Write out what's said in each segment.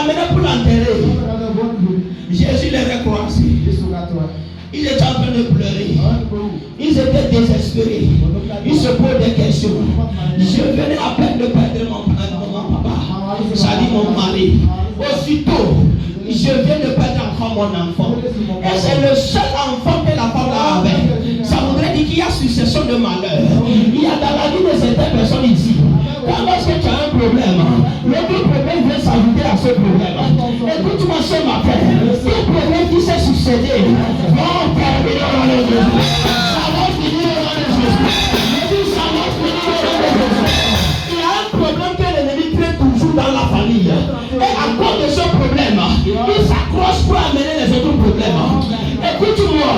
amené pour l'enterrer. Jésus les a croisés. Ils étaient en train de pleurer. Ils étaient désespérés. Ils se posent des questions. Je venais à peine de perdre mon papa. Ça dit mon mari. Aussitôt, je viens de perdre encore mon enfant. Et c'est le seul enfant que la femme avait. Ça voudrait dire qu'il y a succession de malheur. Il y a dans la vie de certaines personnes ici. Quand est-ce que tu as un problème, l'autre problème vient s'ajouter à ce problème. Écoute-moi ce matin. Tout problème qui s'est succédé vont terminer dans le Jésus. Ça va finir dans le Jésus. Je dis ça va finir dans le Jésus. Il y a un problème que l'ennemi crée toujours dans la famille. Et à cause de ce problème, il s'accroche pour amener les autres problèmes. Écoute-moi,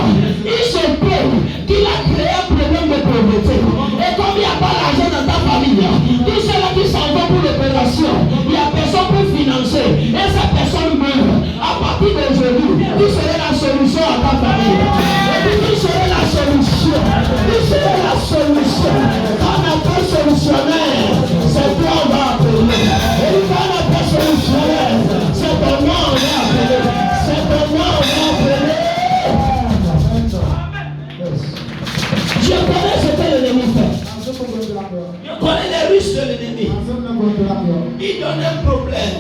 il se peut qu'il a créé un problème de pauvreté. Et comme il n'y a pas l'argent dans ta famille, tout cela qui s'en va pour l'opération, il n'y a personne pour financer. Et cette personne meurt. À partir d'aujourd'hui, tu serais la solution à ta famille. Et puis tu serais la solution. Tu serais la solution. Quand on n'a pas solutionnaire, c'est toi on va appeler. Et quand on n'a pas solutionnaire, c'est ton nom on va appeler. C'est ton nom on va appeler. Je connais ce que l'ennemi fait. Je connais les risques de l'ennemi. Il donne un problème.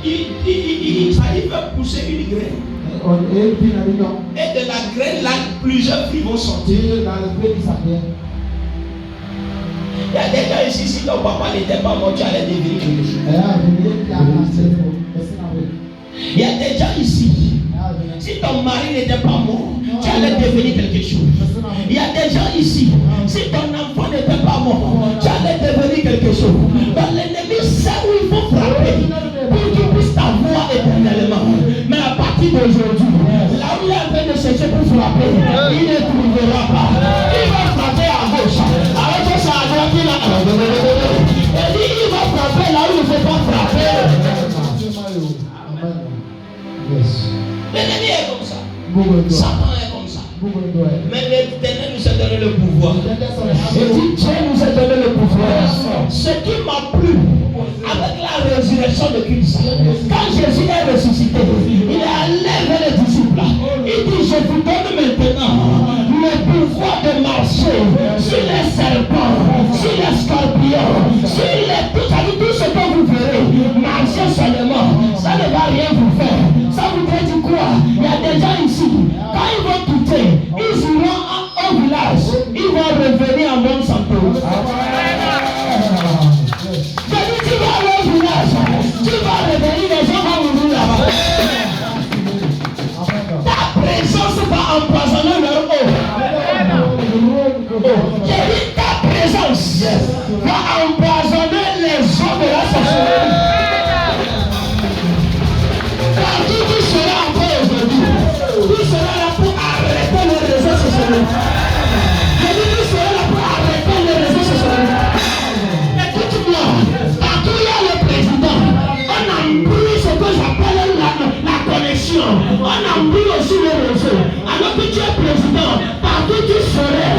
Il fait pousser une graine. Et de la graine là, plusieurs fruits vont sortir. Il y a des gens ici, si ton papa n'était pas mort, tu allais devenir quelque chose. Il y a des gens ici, si ton mari n'était pas mort, tu allais devenir quelque chose. Il y a des gens ici, si ton enfant n'était pas mort, tu allais devenir quelque chose. Donc l'ennemi sait où il faut frapper pour qu'il puisse t'avoir éternellement. Mais à partir d'aujourd'hui, là où il est en train de chercher pour frapper, il ne trouvera pas. Il va frapper à gauche. Alors que c'est à droite, il a... Et dit, il va frapper là où il ne faut pas frapper. L'ennemi est comme ça. Satan est comme ça. Mais l'Éternel nous a donné le pouvoir. Et dit, Dieu nous a donné le pouvoir. Ce qui m'a plu avec la résurrection de Christ, quand Jésus est ressuscité, il est allé vers les disciples. Il dit, je vous donne maintenant le pouvoir de marcher sur les serpents, sur les scorpions, sur les tout ce que vous verrez. Marchez seulement, ça ne va rien vous faire. Ça voudrait dire quoi? Il y a des gens ici, quand ils vont quitter, ils iront au village, ils vont revenir en bonne santé. Je dis, tu vas aller au village, tu vas revenir, les gens vont mourir là-bas. Ta présence va empoisonner leur eau. J'ai dit, ta présence va empoisonner les eaux de la sorcellerie. Partout tu seras encore aujourd'hui, tu seras là pour arrêter les réseaux sociaux. Je dis, tu seras là pour arrêter les réseaux sociaux. Écoute-moi, partout il y a le président, on embrouille ce que j'appelle la connexion. On embrouille aussi les réseaux. Alors que tu es président, partout tu serais,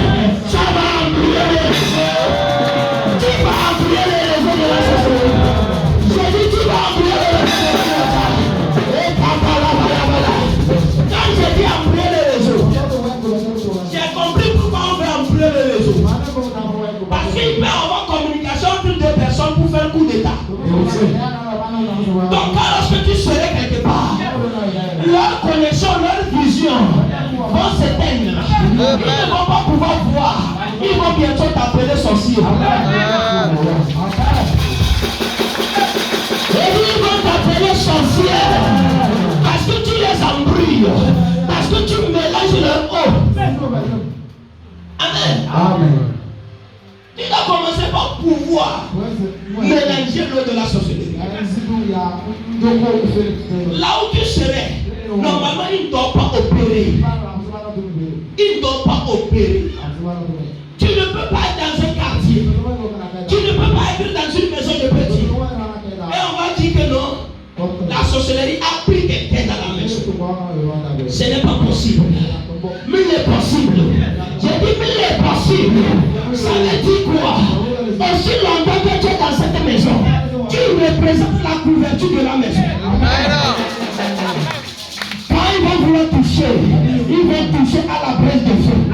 ça va embrouiller les réseaux. Tu vas embrouiller les réseaux de la société. Je dis, tu vas embrouiller les réseaux de la société. Quand j'ai dit embrouiller les réseaux, j'ai compris pourquoi on veut embrouiller les réseaux. Parce qu'il peut avoir communication entre deux personnes pour faire un coup d'état. Donc lorsque tu serais quelque part, leur connexion, leur vision vont s'éteindre. Ils ne vont pas pouvoir voir. Ils vont bientôt t'appeler sorcier. Et ils vont t'appeler sorcier. Parce que tu les embrouilles. Parce que tu mélanges leur eau. Amen. Amen. Tu dois commencer par pouvoir mélanger l'eau de la sorcellerie. Là où tu serais, normalement il ne doit pas opérer. Il ne doit pas opérer. Tu ne peux pas être dans un quartier. Tu ne peux pas être dans une maison de petits. Et on va dire que non, la sorcellerie a pris quelqu'un dans la maison. Ce n'est pas possible. Mais il est possible. J'ai dit mais il est possible. Ça veut dire quoi? Aussi longtemps que tu es dans cette maison, tu ne représente la couverture de la maison. Quand ils vont vouloir toucher, ils vont toucher à la braise de feu.